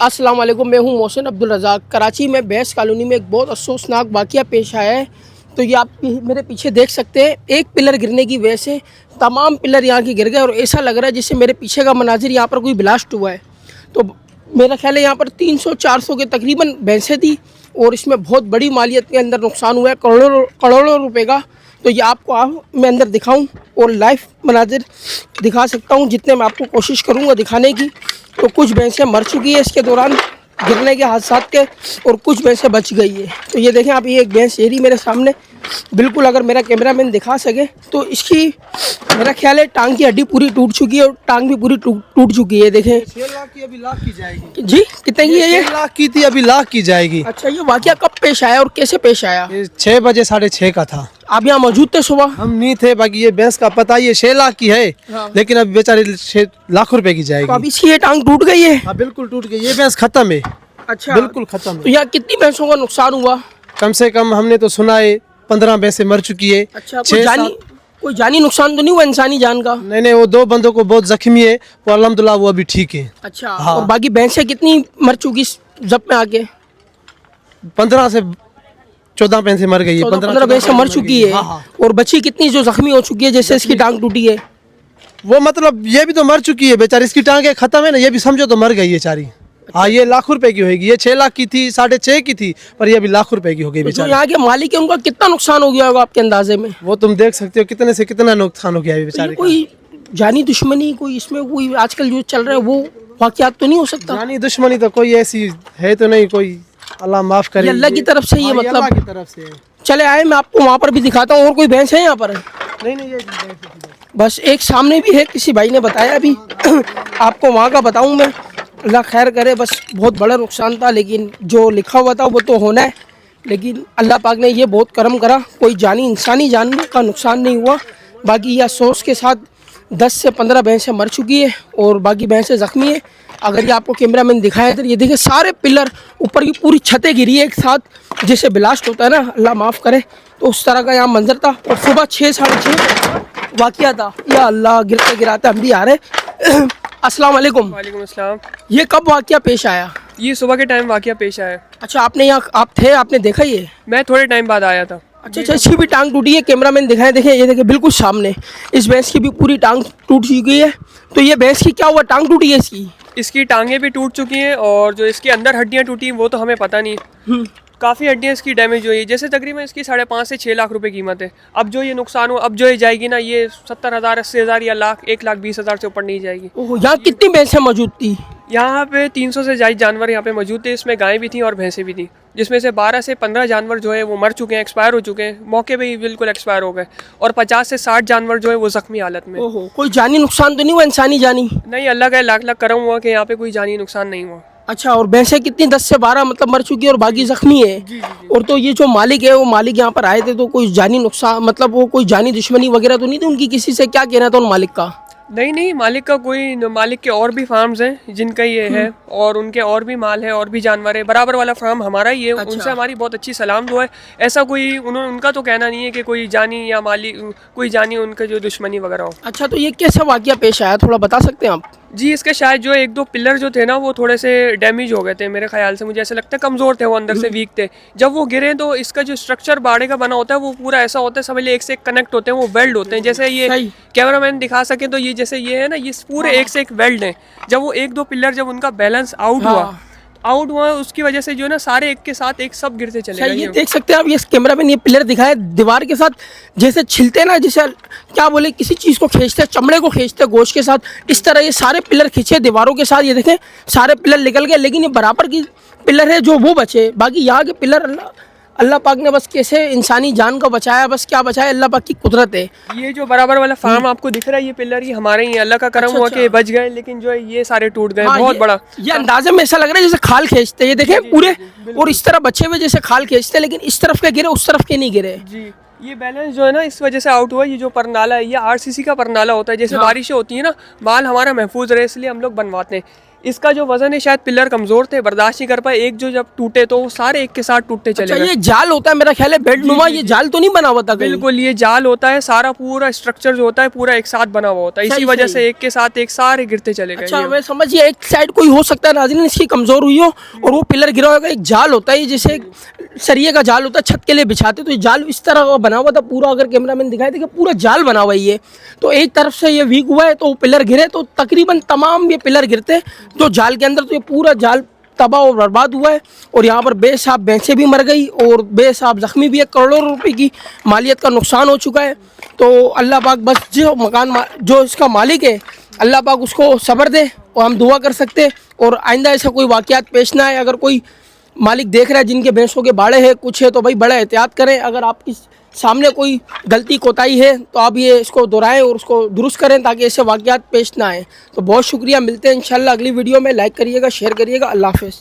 अस्सलाम वालेकुम, मैं हूं मोहसिन अब्दुल रज़ाक। कराची में भैंस कॉलोनी में एक बहुत अफसोसनाक वाक़या पेश आया है। तो ये आप मेरे पीछे देख सकते हैं, एक पिलर गिरने की वजह से तमाम पिलर यहाँ के गिर गए और ऐसा लग रहा है जैसे मेरे पीछे का मनाजिर यहाँ पर कोई ब्लास्ट हुआ है। तो मेरा ख्याल है यहाँ पर 300-400 के तकरीबन भैंसें थी और इसमें बहुत बड़ी मालियत के अंदर नुकसान हुआ है, करोड़ों रुपए का। तो ये आपको मैं अंदर दिखाऊं और लाइव मनाजिर दिखा सकता हूं जितने मैं आपको कोशिश करूंगा दिखाने की। तो कुछ भैंसें मर चुकी है इसके दौरान गिरने के हादसात के और कुछ भैंसें बच गई है। तो ये देखें आप, ये एक भैंस एरी मेरे सामने बिल्कुल, अगर मेरा कैमरामैन दिखा सके तो इसकी मेरा ख्याल है टांग की हड्डी पूरी टूट चुकी है और टांग भी पूरी टूट चुकी है। देखें 6 लाख की अभी लाख की जाएगी जी, कितने की है ये? 6 लाख की थी, अभी लाख की जाएगी। अच्छा, ये वाकया कब पेश आया और कैसे पेश आया? ये 6 बजे 6:30 का था। आप यहाँ मौजूद थे सुबह? हम नहीं थे, बाकी ये भैंस का पता ये 6 लाख की है। हाँ। लेकिन अभी बेचारी 6 लाख रुपए की तो जाएगी। अब इसकी ये टांग टूट गई है? हाँ बिल्कुल टूट गई, ये भैंस खत्म है। अच्छा, बिल्कुल खत्म तो है। यहाँ कितनी भैंसों का नुकसान हुआ? कम से कम हमने तो सुना है 15 भैंसें मर चुकी है। अच्छा, 6-7 कोई जानी नुकसान तो नहीं हुआ इंसानी जान का? नहीं, वो 2 बंदों को बहुत जख्मी है, वो अल्हम्दुलिल्लाह वो अभी ठीक है। अच्छा, हाँ। और बाकी भैंसें कितनी मर चुकी जब में आके? 15 से 14 भैंसें मर गई है। 15 भैंसें मर चुकी है। हाँ, हाँ। और बची कितनी जो जख्मी हो चुकी है, जैसे इसकी टांग टूटी है? वो मतलब ये भी तो मर चुकी है बेचारी, इसकी टांगे खत्म है ना, ये भी समझो तो मर गई है चारी। हाँ, ये लाख रुपए की होगी। ये 6 लाख की थी, 6.5 की थी, पर ये अभी लाख रुपए की हो गई तो जो बेचारी। यहाँ के मालिक है उनका कितना नुकसान हो गया होगा आपके अंदाजे में? वो तुम देख सकते हो कितने से कितना नुकसान हो गया है तो ये बेचारे का। कोई जानी दुश्मनी, कोई इसमें कोई आजकल जो चल रहा है वो वाकयात तो नहीं हो सकता? जानी दुश्मनी तो कोई ऐसी है तो नहीं, कोई अल्लाह माफ करे। ये अल्लाह की तरफ से, ये हाँ, मतलब अल्लाह की तरफ से है। चले आए, मैं आपको वहाँ पर भी दिखाता हूँ। और कोई भैंस है यहाँ पर? नहीं ये बस एक सामने भी है, किसी भाई ने बताया अभी आपको वहाँ का बताऊँ मैं। अल्लाह खैर करे, बस बहुत बड़ा नुकसान था, लेकिन जो लिखा हुआ था वो तो होना है। लेकिन अल्लाह पाक ने ये बहुत करम करा, कोई जानी इंसानी जान का नुकसान नहीं हुआ। बाकी यह अफसोस के साथ 10 से 15 भैंसें मर चुकी है और बाकी भैंसें ज़ख्मी है। अगर ये आपको कैमरा मैन दिखाया तो ये देखिए सारे पिलर, ऊपर की पूरी छतें गिरी है एक साथ, जैसे ब्लास्ट होता है ना, अल्लाह माफ़ करे, तो उस तरह का यहाँ मंजर था। और सुबह 6-6:30 वाक़या था। या अल्लाह, गिरते गिराते हम भी आ रहे। अस्सलाम वालेकुम। वालेकुम अस्सलाम। ये कब वाक़या पेश आया? ये सुबह के टाइम वाक़या पेश आया। अच्छा, आपने यहाँ आप थे, आपने देखा ये? मैं थोड़े टाइम बाद आया था। अच्छा, इसकी भी टांग टूटी है। कैमरामैन दिखाएं, देखें, ये देखें बिल्कुल सामने, इस भैंस की भी पूरी टांग टूट चुकी है। तो ये भैंस की क्या हुआ, टांग टूटी है इसकी? इसकी टांगें भी टूट चुकी हैं और जो इसके अंदर हड्डियां टूटी हैं वो तो हमें पता नहीं। काफ़ी हड्डियां इसकी डैमेज हुई है। जैसे तकरीबन इसकी 5.5 से 6 लाख रुपए कीमत है। अब जो ये नुकसान हुआ, अब जो ये जाएगी ना, ये 70,000, 80,000 या लाख, 1,20,000 से ऊपर नहीं जाएगी। ओह, यहाँ कितनी भैंसें मौजूद थी? यहाँ पे 300 से ज़्यादा जानवर यहाँ पे मौजूद थे। इसमें गायें भी थी और भैंसें भी थी, जिसमें से 12 से 15 जानवर जो है वो मर चुके हैं, एक्सपायर हो चुके हैं, मौके पे ही बिल्कुल एक्सपायर हो गए। और 50 से 60 जानवर जो है वो ज़ख्मी हालत में। ओहो, कोई जानी नुकसान तो नहीं हुआ, इंसानी जानी? नहीं, अल्लाह का लाख लाख करम हुआ कि यहाँ पे कोई जानी नुकसान नहीं हुआ। अच्छा, और भैंसें कितनी, 10 से 12 मतलब मर चुकी है और बाकी जख्मी है? और तो ये जो मालिक है, वो मालिक यहाँ पर आए थे, तो कोई जानी नुकसान, मतलब वो कोई जानी दुश्मनी वगैरह तो नहीं थी उनकी किसी से? क्या कहना था उन मालिक का? नहीं, मालिक के और भी फार्म्स हैं जिनका ये है, और उनके और भी माल है और भी जानवर है। बराबर वाला फार्म हमारा ही है। अच्छा। उनसे हमारी बहुत अच्छी सलाम दुआ है। ऐसा कोई उनका तो कहना नहीं है कि कोई जानी या मालिक, कोई जानी उनका जो दुश्मनी वगैरह हो। अच्छा, तो ये कैसा वाकया पेश आया, थोड़ा बता सकते हैं आप? जी, इसके शायद जो 1-2 पिलर जो थे ना वो थोड़े से डैमेज हो गए थे मेरे ख्याल से। मुझे ऐसा लगता है कमज़ोर थे वो, अंदर से वीक थे। जब वो गिरे तो इसका जो स्ट्रक्चर बाड़े का बना होता है वो पूरा ऐसा होता है, समझ ले एक से एक कनेक्ट होते हैं, वो वेल्ड होते हैं। जैसे ये सही। कैमरामैन दिखा सके तो ये जैसे ये है ना, ये पूरे एक से एक वेल्ड हैं। जब वो 1-2 पिलर, जब उनका बैलेंस आउट हुआ उसकी वजह से जो है ना, सारे एक के साथ एक सब गिरते चले अच्छा, ये गए। देख सकते हैं आप, ये कैमरा में ये पिलर दिखाए दीवार के साथ, जैसे छिलते हैं ना, जैसे क्या बोले, किसी चीज़ को खींचते हैं, चमड़े को खींचते हैं गोश्त के साथ, इस तरह ये सारे पिलर खींचे दीवारों के साथ। ये देखें सारे पिलर निकल गए, लेकिन ये बराबर की पिलर है जो वो बचे। बाकी यहाँ के पिलर अल्लाह पाक ने बस कैसे इंसानी जान को बचाया, बस क्या बचाया, अल्लाह पाक की कुदरत है। ये जो बराबर वाला फार्म आपको दिख रहा है, ये पिलर ये हमारे ही, अल्लाह का करम अच्छा, हुआ अच्छा। कि बच गए, लेकिन जो है ये सारे टूट गए। हाँ, बहुत बड़ा ये अंदाजे में ऐसा लग रहा है जैसे खाल खींचते, ये देखें पूरे, और इस तरह बचे हुए जैसे खाल खींचते, लेकिन इस तरफ के गिरे, उस तरफ के नहीं गिरे। जी। ये बैलेंस जो है ना, इस वजह से आउट हुआ। ये जो परनाला है, ये RCC का परनाला होता है। जैसे बारिशें होती है ना, माल हमारा महफूज रहे इसलिए हम लोग बनवाते हैं। इसका जो वजन है शायद पिलर कमजोर थे, बर्दाश्त नहीं कर पाए, एक जो जब टूटे तो वो सारे एक के साथ टूटते चले अच्छा गए। ये जाल होता है मेरा ख्याल है बेड नुमा, ये जाल तो नहीं बना हुआ था कहीं? बिल्कुल, ये जाल होता है, सारा पूरा स्ट्रक्चर जो होता है पूरा एक साथ बना हुआ होता है, इसी सही, वजह सही। से एक के साथ एक सारे गिरते चले गए। अच्छा ये मैं समझिए एक साइड कोई हो सकता है नाज़रीन इसकी कमजोर हुई हो और वो पिलर गिरा होगा। एक जाल होता है जैसे सरिये का जाल होता है छत के लिए बिछाते, तो ये जाल इस तरह का बना हुआ था पूरा, अगर कैमरामैन दिखाए थे कि पूरा जाल बना हुआ है ये। तो एक तरफ से ये वीक हुआ है तो वो पिलर गिरे तो तकरीबन तमाम ये पिलर गिरते तो जाल के अंदर, तो ये पूरा जाल तबाह और बर्बाद हुआ है। और यहाँ पर बेसाब भैंसें भी मर गई और बेसाब जख्मी भी है, करोड़ों रुपए की मालियत का नुकसान हो चुका है। तो अल्लाह पाक बस जो जो इसका मालिक है अल्लाह पाक उसको सब्र दे और हम दुआ कर सकते और आइंदा ऐसा कोई वाक़यात पेश ना आए। अगर कोई मालिक देख रहा है जिनके भैंसों के बाड़े हैं कुछ है तो भाई बड़ा एहतियात करें। अगर आपकी सामने कोई गलती कोताही है तो आप ये इसको दोहराएं और उसको दुरुस्त करें ताकि ऐसे वाक़यात पेश ना आए। तो बहुत शुक्रिया, मिलते हैं इंशाल्लाह अगली वीडियो में। लाइक करिएगा, शेयर करिएगा। अल्लाह हाफ़िज़।